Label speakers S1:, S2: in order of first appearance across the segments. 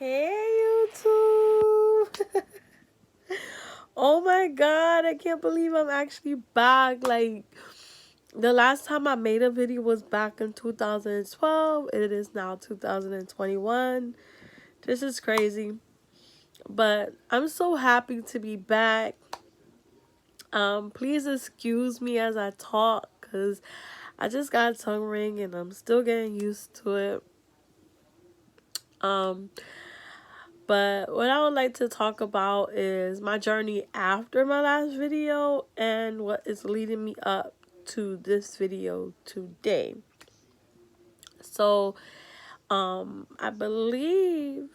S1: Hey YouTube! Oh my god, I can't believe I'm actually back. Like, the last time I made a video was back in 2012. It is now 2021. This is crazy. But I'm so happy to be back. Please excuse me as I talk because I just got a tongue ring and I'm still getting used to it. Um, But what I would like to talk about is my journey after my last video and what is leading me up to this video today. So, I believe,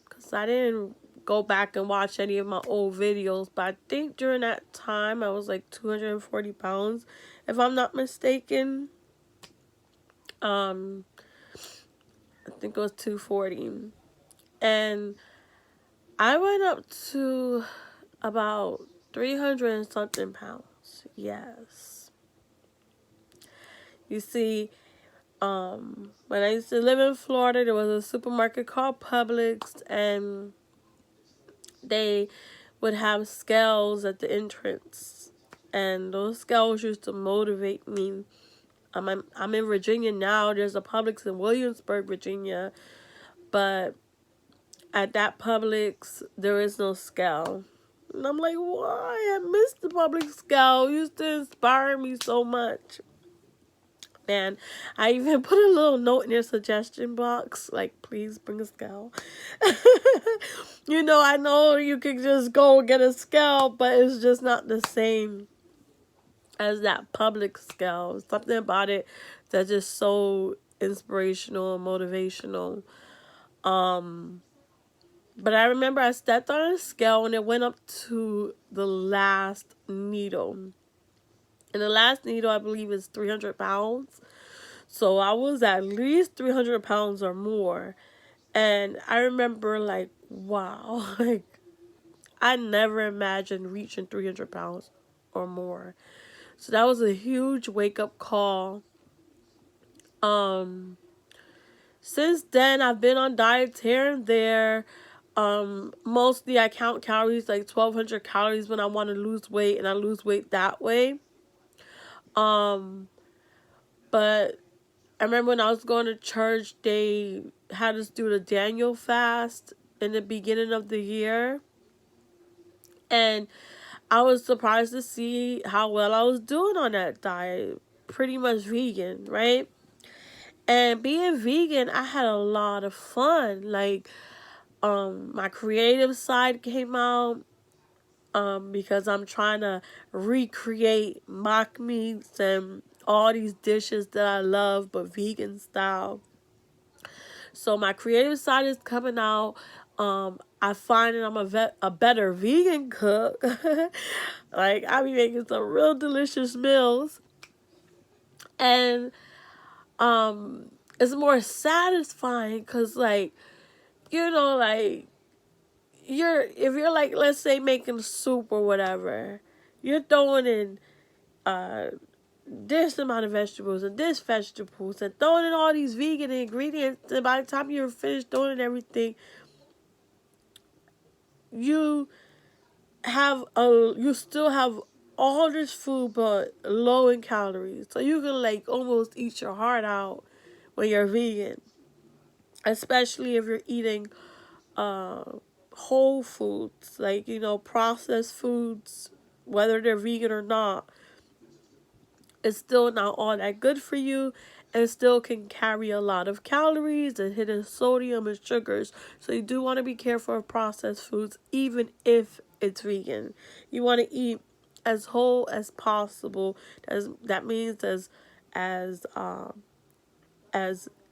S1: because I didn't go back and watch any of my old videos, but I think during that time I was like 240 pounds, if I'm not mistaken. Um, I think it was 240. And I went up to about 300 and something pounds. Yes. You see, when I used to live in Florida, there was a supermarket called Publix, and they would have scales at the entrance. And those scales used to motivate me. I'm in Virginia now. There's a Publix in Williamsburg, Virginia. But at that Publix, there is no scale. And I'm like, why? I miss the public scale. It used to inspire me so much. And I even put a little note in your suggestion box, like, please bring a scale. I know you can just go get a scale, but it's just not the same as that public scale. Something about it that's just so inspirational and motivational. But I remember I stepped on a scale and it went up to the last needle. And the last needle, I believe, is 300 pounds. So I was at least 300 pounds or more. And I remember, like, wow. Like, I never imagined reaching 300 pounds or more. So that was a huge wake-up call. Since then, I've been on diets here and there. Mostly I count calories, like 1,200 calories when I want to lose weight, and I lose weight that way. But I remember when I was going to church, they had us do the Daniel fast in the beginning of the year. And I was surprised to see how well I was doing on that diet. Pretty much vegan, right? And being vegan, I had a lot of fun. Like, my creative side came out. Because I'm trying to recreate mock meats and all these dishes that I love, but vegan style. So my creative side is coming out. I find that I'm a better vegan cook. Like, I be making some real delicious meals. And it's more satisfying because, like, like, if you're like, let's say, making soup or whatever, you're throwing in this amount of vegetables and this vegetables and throwing in all these vegan ingredients, and by the time you're finished throwing in everything, you you still have all this food but low in calories. So you can, like, almost eat your heart out when you're vegan. Especially if you're eating whole foods, like, processed foods, whether they're vegan or not, it's still not all that good for you and still can carry a lot of calories and hidden sodium and sugars. So you do want to be careful of processed foods, even if it's vegan. You want to eat as whole as possible. That means as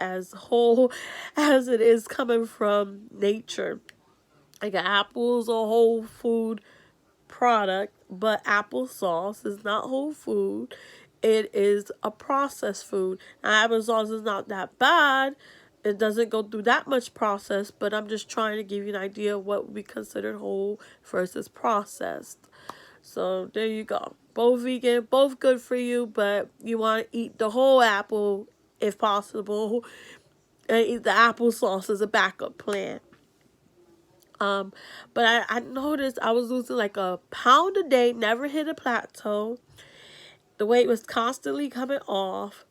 S1: as whole as it is coming from nature. Like, an apple is a whole food product, but applesauce is not whole food. It is a processed food. Now, applesauce is not that bad. It doesn't go through that much process, but I'm just trying to give you an idea of what would be considered whole versus processed. So there you go. Both vegan, both good for you, but you want to eat the whole apple if possible, and eat the applesauce as a backup plan. Um, but I noticed I was losing like a pound a day, never hit a plateau. The weight was constantly coming off.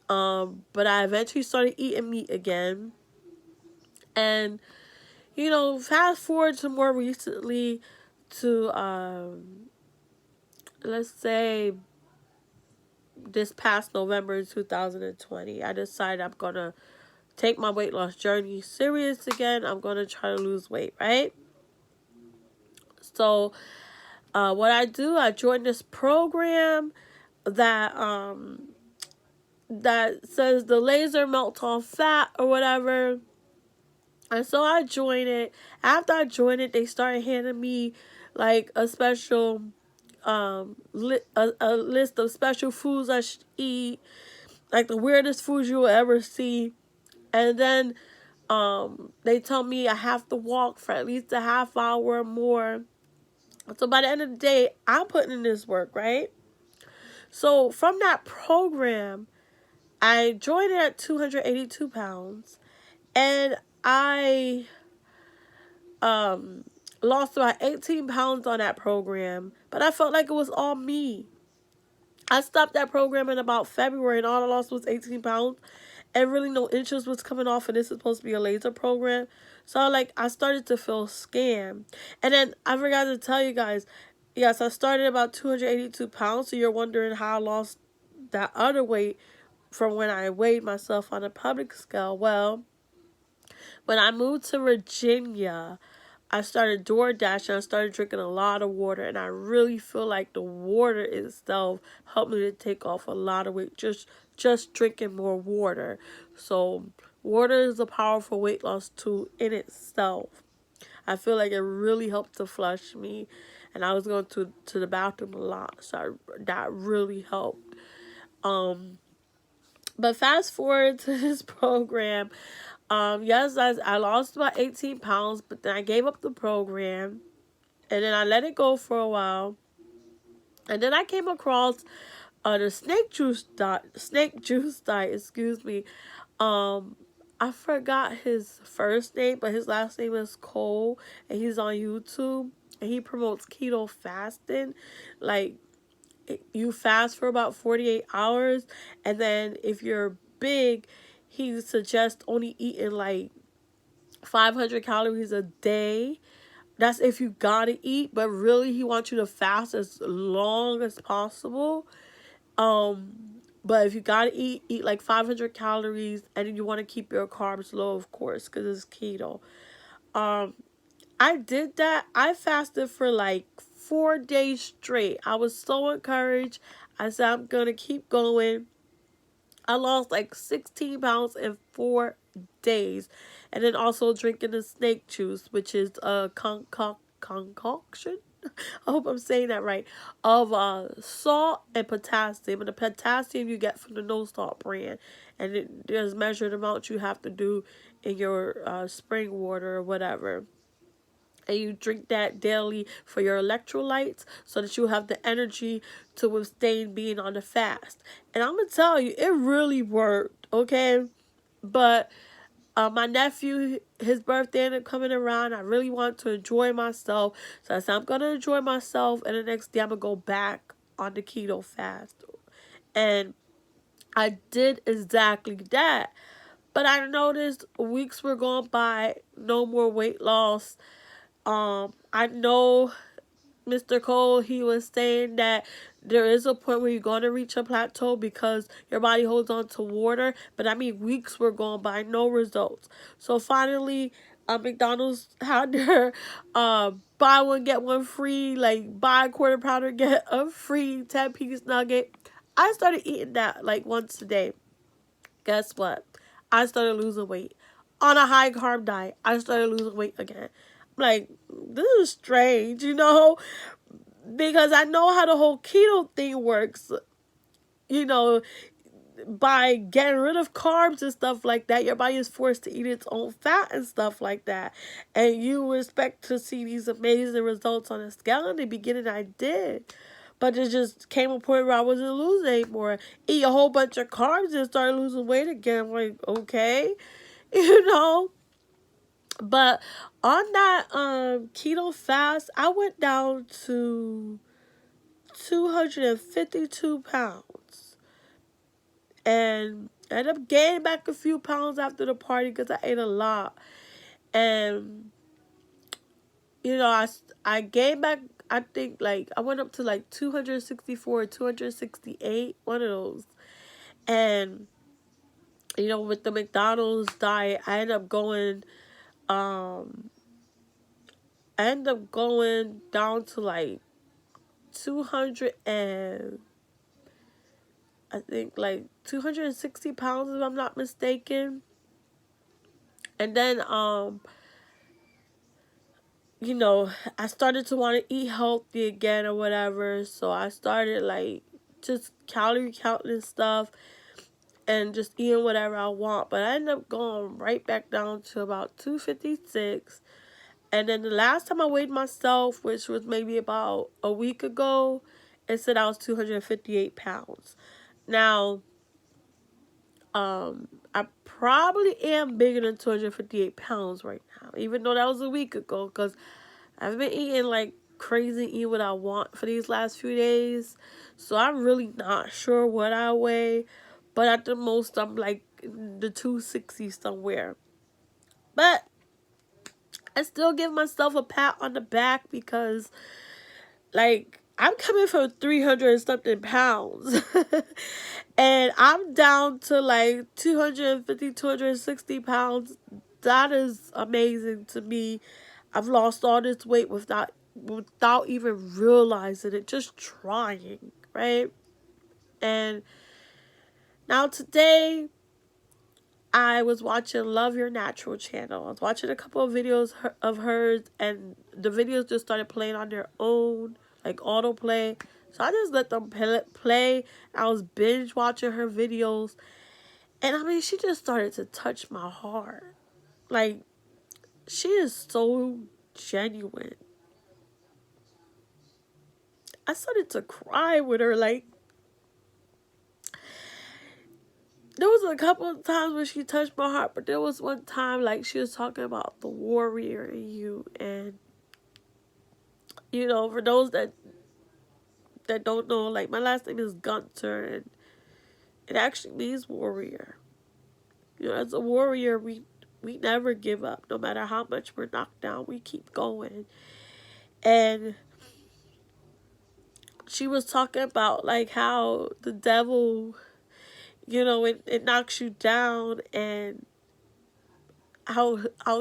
S1: But I eventually started eating meat again. And, fast forward to more recently to, let's say, this past November 2020, I decided I'm going to take my weight loss journey serious again. I'm going to try to lose weight, right? So, what I do, I joined this program that that says the laser melts off fat or whatever. And so I joined it. After I joined it, they started handing me like a special a list of special foods I should eat, like the weirdest foods you will ever see. And then they tell me I have to walk for at least a half hour or more. So by the end of the day, I'm putting in this work, right? So from that program, I joined it at 282 pounds, and I lost about 18 pounds on that program, but I felt like it was all me. I stopped that program in about February, and all I lost was 18 pounds, and really no inches was coming off, and this is supposed to be a laser program. So I started to feel scammed. And then I forgot to tell you guys, yes, I started about 282 pounds, so you're wondering how I lost that other weight from when I weighed myself on a public scale. Well, when I moved to Virginia, I started DoorDash and I started drinking a lot of water, and I really feel like the water itself helped me to take off a lot of weight, just drinking more water. So water is a powerful weight loss tool in itself. I feel like it really helped to flush me, and I was going to the bathroom a lot, so that really helped. But fast forward to this program. Yes, I lost about 18 pounds, but then I gave up the program, and then I let it go for a while. And then I came across the snake juice diet, excuse me. I forgot his first name, but his last name is Cole, and he's on YouTube, and he promotes keto fasting. Like, you fast for about 48 hours, and then if you're big, he suggests only eating like 500 calories a day. That's if you gotta eat, but really he wants you to fast as long as possible. But if you gotta eat like 500 calories, and then you want to keep your carbs low, of course, because it's keto. I did that. I fasted for like 4 days straight. I was so encouraged. I said I'm gonna keep going. I lost like 16 pounds in 4 days. And then also drinking the snake juice, which is a concoction. I hope I'm saying that right. Of salt and potassium. And the potassium you get from the No Salt brand. And there's measured amounts you have to do in your spring water or whatever. And you drink that daily for your electrolytes so that you have the energy to withstand being on the fast. And I'm going to tell you, it really worked, okay? But my nephew, his birthday ended up coming around. I really want to enjoy myself. So I said, I'm going to enjoy myself. And the next day, I'm going to go back on the keto fast. And I did exactly that. But I noticed weeks were going by, no more weight loss. I know Mr. Cole, he was saying that there is a point where you're going to reach a plateau because your body holds on to water. But I mean, weeks were going by, no results. So finally, McDonald's had their buy one, get one free, like buy a quarter pounder, get a free 10-piece nugget. I started eating that like once a day. Guess what? I started losing weight. On a high carb diet, I started losing weight again. I'm like, this is strange, because I know how the whole keto thing works. You know, by getting rid of carbs and stuff like that, your body is forced to eat its own fat and stuff like that. And you expect to see these amazing results on a scale. In the beginning, I did. But it just came a point where I wasn't losing anymore. Eat a whole bunch of carbs and started losing weight again. I'm like, okay, you know. But on that keto fast, I went down to 252 pounds. And I ended up gaining back a few pounds after the party because I ate a lot. And, I gained back, I think, like, I went up to like 264, 268, one of those. And, with the McDonald's diet, um, I ended up going down to like 200 and I think like 260 pounds if I'm not mistaken. And then I started to want to eat healthy again or whatever. So I started like just calorie counting and stuff and just eating whatever I want. But I ended up going right back down to about 256. And then the last time I weighed myself, which was maybe about a week ago, it said I was 258 pounds. Now, I probably am bigger than 258 pounds right now, even though that was a week ago, because I've been eating like crazy, eating what I want for these last few days. So I'm really not sure what I weigh, but at the most, I'm like in the 260 somewhere. But I still give myself a pat on the back because, like, I'm coming from 300 and something pounds. And I'm down to like 250, 260 pounds. That is amazing to me. I've lost all this weight without even realizing it, just trying, right? And now today, I was watching Love Your Natural channel. I was watching a couple of videos of hers, and the videos just started playing on their own, like autoplay. So I just let them play. I was binge watching her videos. And I mean, she just started to touch my heart. Like, she is so genuine. I started to cry with her. Like, there was a couple of times when she touched my heart, but there was one time, like, she was talking about the warrior in you. And, for those that don't know, like, my last name is Gunter, and it actually means warrior. As a warrior, we never give up. No matter how much we're knocked down, we keep going. And she was talking about, like, how the devil, it knocks you down, and how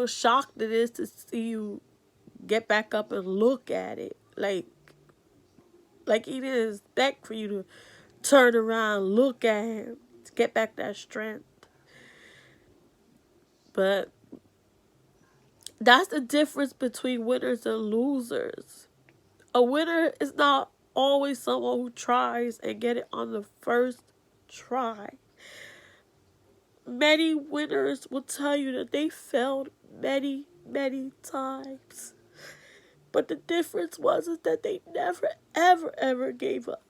S1: shocked it is to see you get back up and look at it. Like he didn't expect for you to turn around, look at him, to get back that strength. But that's the difference between winners and losers. A winner is not always someone who tries and get it on the first try. Many winners will tell you that they failed many, many times. But the difference is that they never, ever, ever gave up.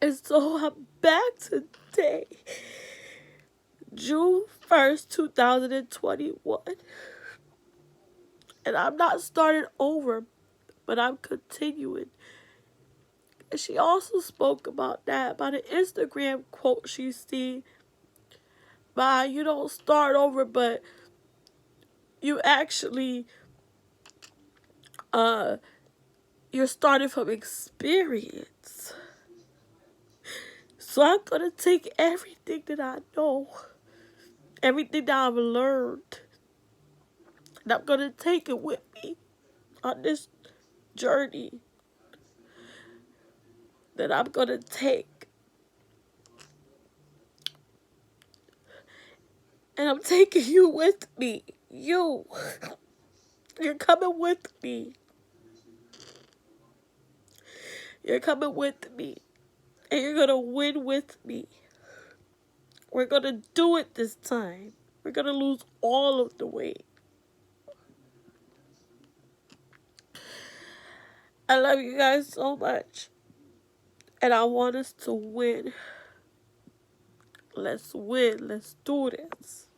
S1: And so I'm back today, June 1st, 2021. And I'm not starting over, but I'm continuing. And she also spoke about about an Instagram quote she seen by, you don't start over, but you actually, you're starting from experience. So I'm going to take everything that I know, everything that I've learned, and I'm going to take it with me on this journey that I'm going to take. And I'm taking you with me. You're coming with me. You're coming with me. And you're going to win with me. We're going to do it this time. We're going to lose all of the weight. I love you guys so much. And I want us to win. Let's win. Let's do this.